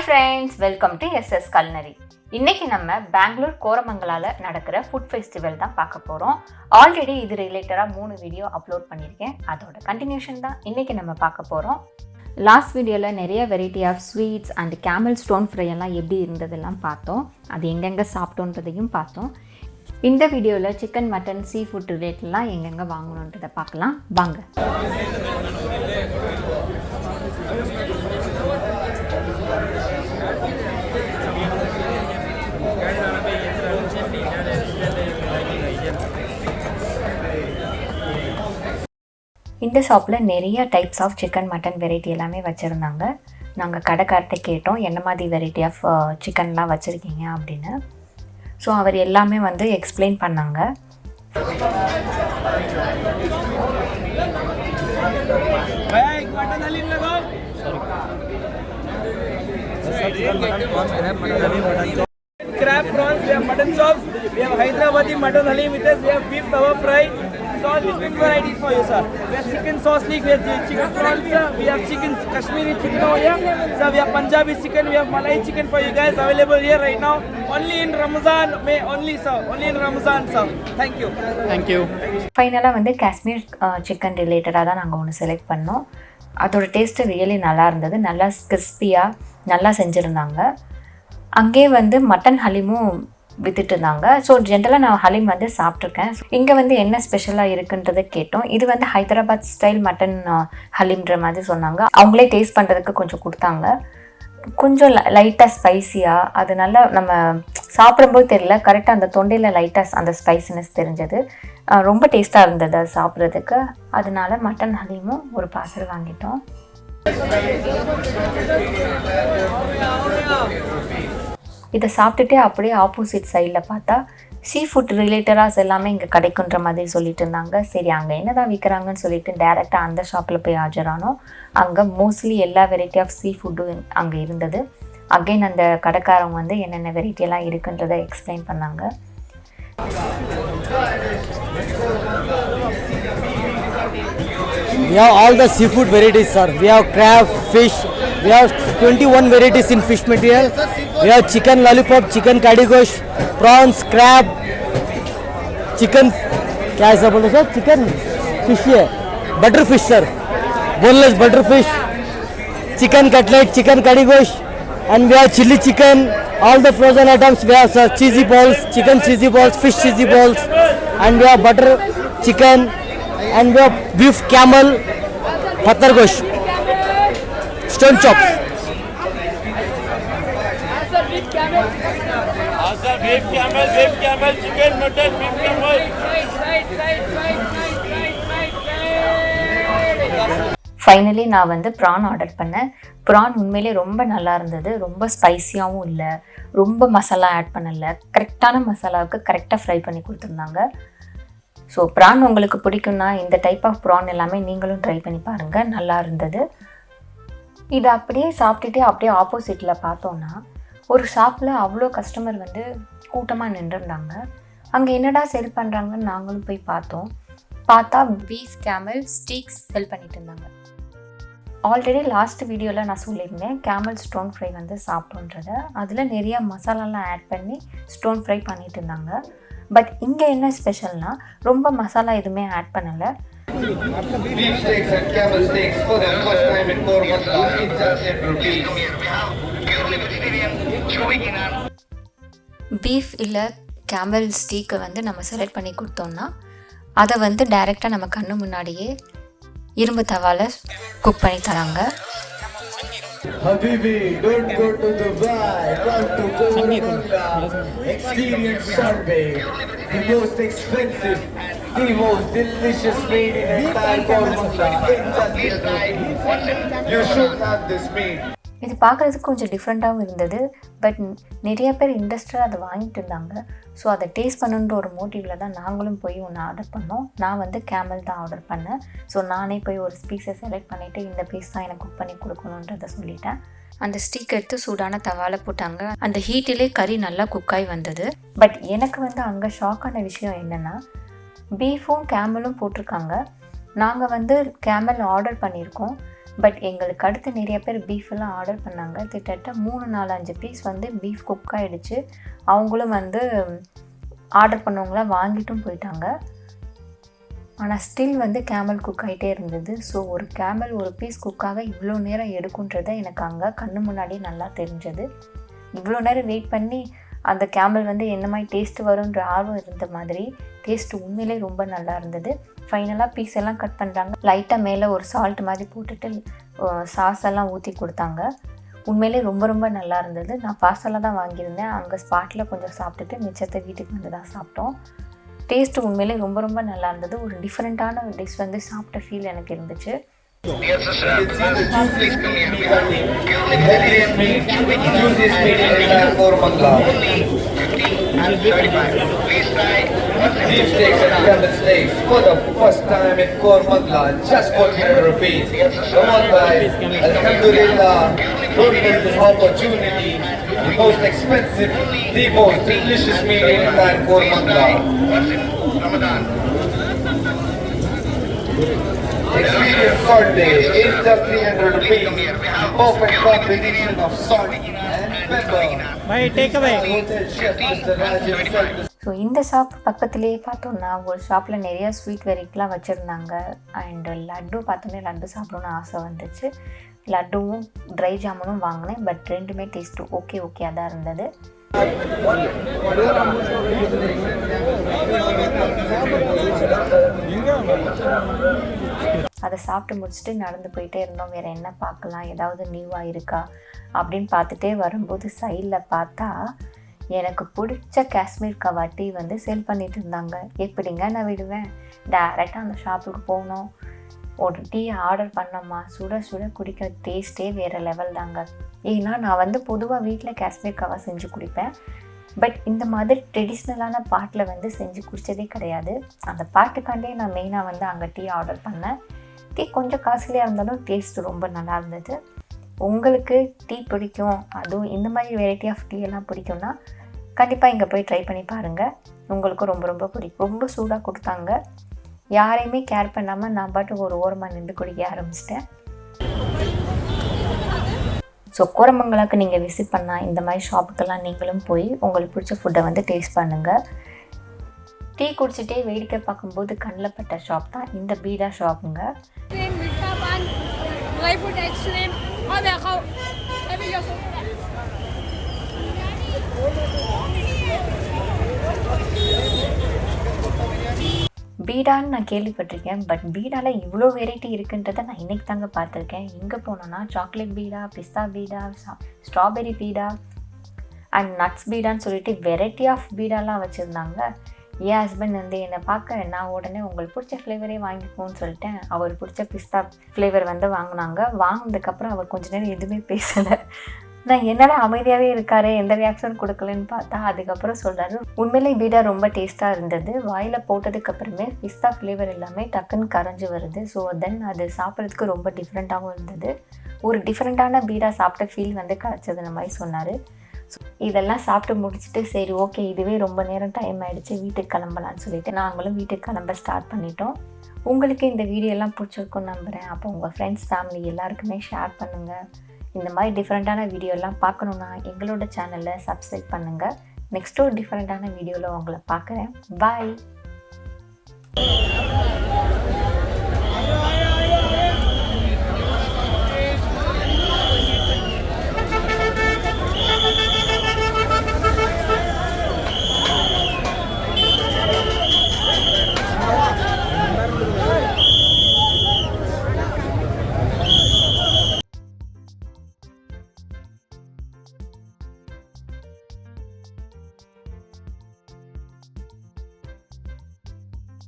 friends, welcome to SS Culinary. இன்னைக்கு நம்ம Bangalore Koramangala நடக்கிற ஃபுட் ஃபெஸ்டிவல் தான் பார்க்க போறோம். ஆல்ரெடி இது ரிலேட்டடா 3 வீடியோ அப்லோட் பண்ணிருக்கேன். அதோட கண்டினியூஷன் தான் இன்னைக்கு நம்ம பார்க்க போறோம். லாஸ்ட் வீடியோல நிறைய variety of sweets and camel stone fry எல்லாம் எப்படி இருந்ததெல்லாம் பார்த்தோம். அது எங்கெங்க சாப்பிட்டோன்றதையும் பார்த்தோம். இந்த வீடியோல சிக்கன் மட்டன் சீ ஃபுட் ரிலேட்டட்லாம் எங்கெங்க வாங்கணும்ன்றதை பார்க்கலாம். வாங்க. இந்த ஷாப்பில் நிறைய types of chicken mutton variety எல்லாமே வச்சுருந்தாங்க. நாங்கள் கடைக்கார்ட்ட கேட்டோம் என்ன மாதிரி வெரைட்டி ஆஃப் சிக்கன்லாம் வச்சுருக்கீங்க அப்படின்னு. ஸோ அவர் எல்லாமே வந்து எக்ஸ்பிளைன் பண்ணாங்க. Crab prawns, we have mutton chops, we have Hyderabadi mutton halim with us, we have beef tawa fry, so all different varieties for you, sir. We have chicken sauce leek, we have chicken prawns, sir. We have chicken Kashmiri chicken over here, sir. We have Punjabi chicken, we have Malai chicken for you guys available here right now. Only in Ramzan, only sir, only in Ramzan, sir. Thank you. Thank you. ஃபைனலாக வந்து Kashmir chicken ரிலேட்டடாக தான் நாங்கள் ஒன்று select பண்ணோம். அதோட taste really நல்லா இருந்தது. நல்லா கிறிஸ்பியாக நல்லா செஞ்சுருந்தாங்க. அங்கே வந்து மட்டன் ஹலீமும் வித்துட்டு இருந்தாங்க. ஸோ ஜென்ரலாக நான் ஹலீம் வந்து சாப்பிட்ருக்கேன். இங்கே வந்து என்ன ஸ்பெஷலாக இருக்குன்றதை கேட்டோம். இது வந்து ஹைதராபாத் ஸ்டைல் மட்டன் ஹலீம்ன்ற மாதிரி சொன்னாங்க. அவங்களே டேஸ்ட் பண்ணுறதுக்கு கொஞ்சம் கொடுத்தாங்க. கொஞ்சம் லைட்டாக ஸ்பைஸியாக, அது நல்லா நம்ம சாப்பிடும்போது தெரியல, கரெக்டாக அந்த தொண்டையில் லைட்டாக அந்த ஸ்பைசினஸ் தெரிஞ்சது. ரொம்ப டேஸ்ட்டாக இருந்தது அது சாப்பிட்றதுக்கு. அதனால மட்டன் ஹலீமும் ஒரு பார்சல் வாங்கிட்டோம். இதை சாப்பிட்டுட்டே அப்படியே ஆப்போசிட் சைடில் பார்த்தா சீ ஃபுட் ரிலேட்டடாக எல்லாமே இங்கே கிடைக்குன்ற மாதிரி சொல்லிட்டு இருந்தாங்க. சரி அங்கே என்ன தான் விற்கிறாங்கன்னு சொல்லிட்டு டேரெக்டாக அந்த ஷாப்பில் போய் ஆஜரானோம். அங்கே மோஸ்ட்லி எல்லா வெரைட்டி ஆஃப் சீ ஃபுட்டும் அங்கே இருந்தது. அகைன் அந்த கடைக்காரங்க வந்து என்னென்ன வெரைட்டியெல்லாம் இருக்குன்றதை எக்ஸ்பிளைன் பண்ணாங்க. We have all the seafood varieties, sir. We have crab, fish. We have 21 varieties in fish material. We have chicken lollipop, chicken kadi gosh, prawns, crab, chicken. क्या ऐसा बोलो सर? Chicken fish है, butter fish sir, boneless butter fish, chicken cutlet, chicken kadi gosh, and we have chili chicken. All the frozen items we have, sir. Cheesy balls, chicken cheesy balls, fish cheesy balls, and we have butter chicken, and we have beef camel, patar gosh, stone chops. Beef camel, chicken, mutton, beef camel. Finally நான் வந்து PRAN order பண்ணேன். PRAN உண்மையிலே ரொம்ப நல்லா இருந்தது. ரொம்ப ஸ்பைஸியாகவும் இல்லை, ரொம்ப மசாலா ஆட் பண்ணலை, கரெக்டான மசாலாவுக்கு கரெக்டாக ஃப்ரை பண்ணி கொடுத்துருந்தாங்க. ஸோ ப்ரான் உங்களுக்கு பிடிக்கும்னா இந்த டைப் ஆஃப் ப்ரான் எல்லாமே நீங்களும் ட்ரை பண்ணி பாருங்கள், நல்லா இருந்தது. இதை அப்படியே சாப்பிட்டுட்டே அப்படியே ஆப்போசிட்டில் பார்த்தோன்னா ஒரு ஷாப்பில் அவ்வளோ கஸ்டமர் வந்து கூட்டமாக நின்றுருந்தாங்க. அங்கே என்னடா செல் பண்ணுறாங்கன்னு நாங்களும் போய் பார்த்தா பீஃப் கேமல் ஸ்டீக்ஸ் செல் பண்ணிட்டு இருந்தாங்க. ஆல்ரெடி லாஸ்ட் வீடியோவில் நான் சொல்லியிருந்தேன் கேமல் ஸ்டோன் ஃப்ரை வந்து சாப்பிட்டோன்றதை. அதில் நிறைய மசாலாலாம் ஆட் பண்ணி ஸ்டோன் ஃப்ரை பண்ணிட்டு இருந்தாங்க. பட் இங்கே என்ன ஸ்பெஷல்னால் ரொம்ப மசாலா எதுவுமே ஆட் பண்ணலை. பீஃப் இல்லை கேமல் ஸ்டீக்கை வந்து நம்ம செலக்ட் பண்ணி கொடுத்தோம்னா அதை வந்து டைரெக்டாக நம்ம கண்ணு முன்னாடியே இரும்பு தவால குக் பண்ணி தராங்க. Habibi, don't go to Dubai, come to Koramangala, experience Sunday, the most expensive, the most delicious meat in entire Koramangala. You should have this meat. இது பார்க்குறதுக்கு கொஞ்சம் டிஃப்ரெண்ட்டாகவும் இருந்தது. பட் நிறைய பேர் இன்ட்ரெஸ்டாக அதை வாங்கிட்டு இருந்தாங்க. ஸோ அதை டேஸ்ட் பண்ணுன்ற ஒரு மோட்டிவில் தான் நாங்களும் போய் ஒன்று ஆர்டர் பண்ணோம். நான் வந்து கேமல் தான் ஆர்டர் பண்ணேன். ஸோ நானே போய் ஒரு பீஸை செலக்ட் பண்ணிவிட்டு இந்த பீஸ் தான் எனக்கு குக் பண்ணி கொடுக்கணுன்றதை சொல்லிட்டேன். அந்த ஸ்டிக் எடுத்து சூடான தவால போட்டாங்க. அந்த ஹீட்டிலே கறி நல்லா குக்காய் வந்தது. பட் எனக்கு வந்து அங்கே ஷாக்கான விஷயம் என்னென்னா பீஃபும் கேமலும் போட்டிருக்காங்க. நாங்கள் வந்து கேமல் ஆர்டர் பண்ணியிருக்கோம். பட் எங்களுக்கு அடுத்து நிறைய பேர் பீஃபெல்லாம் ஆர்டர் பண்ணாங்க. கிட்டத்தட்ட 3-4-5 பீஸ் வந்து பீஃப் குக் ஆகிடுச்சு. அவங்களும் வந்து ஆர்டர் பண்ணவங்களாம் வாங்கிட்டும் போயிட்டாங்க. ஆனால் ஸ்டில் வந்து கேமல் குக் ஆகிட்டே இருந்தது. ஸோ ஒரு கேமல் ஒரு பீஸ் குக்காக இவ்வளோ நேரம் எடுக்குன்றதை எனக்கு அங்கே கண்ணு முன்னாடியே நல்லா தெரிஞ்சது. இவ்வளோ நேரம் வெயிட் பண்ணி அந்த கேமல் வந்து என்ன மாதிரி டேஸ்ட்டு வரும்ன்ற ஆர்வம் இருந்த மாதிரி டேஸ்ட்டு உண்மையிலே ரொம்ப நல்லா இருந்தது. ஃபைனலாக பீஸ் எல்லாம் கட் பண்ணுறாங்க. லைட்டாக மேலே ஒரு சால்ட் மாதிரி போட்டுட்டு சாஸ் எல்லாம் ஊற்றி கொடுத்தாங்க. உண்மையிலே ரொம்ப ரொம்ப நல்லா இருந்தது. நான் பார்சலாக தான் வாங்கியிருந்தேன். அங்கே ஸ்பாட்டில் கொஞ்சம் சாப்பிட்டுட்டு மிச்சத்தை வீட்டுக்கு வந்து தான் சாப்பிட்டோம். டேஸ்ட்டு உண்மையிலே ரொம்ப ரொம்ப நல்லா இருந்தது. ஒரு டிஃப்ரெண்ட்டான டிஷ் வந்து சாப்பிட்ட ஃபீல் எனக்கு இருந்துச்சு. Beef steaks and camel steaks for the first time in Koramangala, just for 100 rupees. Come on guys, alhamdulillah, don't miss this opportunity. The most expensive, the most delicious meal in entire Koramangala. Ramadan. Experience Sunday, it's just 300 rupees. Perfect combination of salt and pepper. My takeaway. Hotel chef Mr. Raj himself. So இந்த shop பக்கத்துலேயே பார்த்தோன்னா ஒரு ஷாப்பில் நிறையா sweet வெரைட்டிலாம் வச்சுருந்தாங்க. And laddu பார்த்தோன்னே லட்டு சாப்பிடணுன்னு ஆசை வந்துச்சு. லட்டுவும் ட்ரை ஜாமுனும் வாங்கினேன். பட் ரெண்டுமே டேஸ்ட்டு ஓகேயாக தான் இருந்தது. அதை சாப்பிட்டு முடிச்சுட்டு நடந்து போயிட்டே இருந்தோம். வேறு என்ன பார்க்கலாம், ஏதாவது நியூவாக இருக்கா அப்படின்னு பார்த்துட்டே வரும்போது சைடில் பார்த்தா எனக்கு பிடிச்ச காஷ்மீர் கவா டீ வந்து சேல் பண்ணிட்டு இருந்தாங்க. எப்படிங்க நான் விடுவேன்? டேரெக்டாக அந்த ஷாப்புக்கு போனோம், ஒரு டீ ஆர்டர் பண்ணோம்மா. சுட சுட குடிக்கிற டேஸ்ட்டே வேறு லெவல் தாங்க. ஏன்னா நான் வந்து பொதுவாக வீட்டில் காஷ்மீர் கவா செஞ்சு குடிப்பேன். பட் இந்த மாதிரி ட்ரெடிஷ்னலான பாட்டில் வந்து செஞ்சு குடித்ததே கிடையாது. அந்த பாட்டுக்காண்டே நான் மெயினாக வந்து அங்கே டீ ஆர்டர் பண்ணேன். டீ கொஞ்சம் காஸ்ட்லியாக இருந்தாலும் டேஸ்ட் ரொம்ப நல்லா இருந்தது. உங்களுக்கு டீ பிடிக்கும், அதுவும் இந்த மாதிரி வெரைட்டி ஆஃப் டீ எல்லாம் பிடிக்கும்னா கண்டிப்பாக இங்கே போய் ட்ரை பண்ணி பாருங்கள். உங்களுக்கும் ரொம்ப ரொம்ப பிடிக்கும். ரொம்ப சூடாக கொடுத்தாங்க. யாரையுமே கேர் பண்ணாமல் நான் பாட்டுக்கு ஒரு ஓரமாக நின்று குடிக்க ஆரம்பிச்சிட்டேன். ஸோ கோரமங்கலாவுக்கு நீங்கள் விசிட் பண்ணால் இந்த மாதிரி ஷாப்புக்கெல்லாம் நீங்களும் போய் உங்களுக்கு பிடிச்ச ஃபுட்டை வந்து டேஸ்ட் பண்ணுங்கள். டீ குடிச்சிட்டே வேடிக்கை பார்க்கும்போது கண்ணில் பட்ட ஷாப் தான் இந்த பீடா ஷாப்புங்க. பீடான்னு நான் கேள்விப்பட்டிருக்கேன். பட் பீடாவில் இவ்வளோ வெரைட்டி இருக்குன்றதை நான் இன்றைக்கி தாங்க பார்த்துருக்கேன். எங்கே போனோன்னா chocolate beeda, pista beeda, strawberry beeda and nuts பீடான்னு சொல்லிட்டு வெரைட்டி ஆஃப் பீடாலாம் வச்சுருந்தாங்க. என் ஹஸ்பண்ட் வந்து என்னை பார்க்க நான் உடனே உங்களுக்கு பிடிச்ச ஃப்ளேவரே வாங்கிப்போன்னு சொல்லிட்டேன். அவர் பிடிச்ச பிஸ்தா ஃப்ளேவர் வந்து வாங்கினாங்க. வாங்கினதுக்கப்புறம் அவர் கொஞ்ச நேரம் எதுவுமே பேசலை. நான் என்னடா அமைதியாகவே இருக்காரு, எந்த ரியாக்ஷன் கொடுக்கலன்னு பார்த்தா அதுக்கப்புறம் சொல்கிறாரு, உண்மையிலே பீடா ரொம்ப டேஸ்ட்டாக இருந்தது. வாயில் போட்டதுக்கப்புறமே பிஸ்தா ஃப்ளேவர் எல்லாமே டக்குன்னு கரைஞ்சி வருது. ஸோ தென் அது சாப்பிட்றதுக்கு ரொம்ப டிஃப்ரெண்ட்டாகவும் இருந்தது. ஒரு டிஃப்ரெண்ட்டான பீடா சாப்பிட்ட ஃபீல் வந்து கிடச்சது இந்த மாதிரி சொன்னார். ஸோ இதெல்லாம் சாப்பிட்டு முடிச்சுட்டு சரி ஓகே இதுவே ரொம்ப நேரம் டைம் ஆகிடுச்சு, வீட்டுக்கு கிளம்பலான்னு சொல்லிட்டு நாங்களும் வீட்டுக்கு கிளம்ப ஸ்டார்ட் பண்ணிட்டோம். உங்களுக்கு இந்த வீடியோலாம் பிடிச்சிருக்குன்னு நம்புகிறேன். அப்போ உங்கள் ஃப்ரெண்ட்ஸ் ஃபேமிலி எல்லாருக்குமே ஷேர் பண்ணுங்கள். இந்த மாதிரி டிஃப்ரெண்ட்டான வீடியோலாம் பார்க்கணுன்னா எங்களோட சேனலை சப்ஸ்கிரைப் பண்ணுங்கள். நெக்ஸ்ட்டு ஒரு டிஃப்ரெண்ட்டான வீடியோவில் உங்களை பார்க்குறேன். பாய்.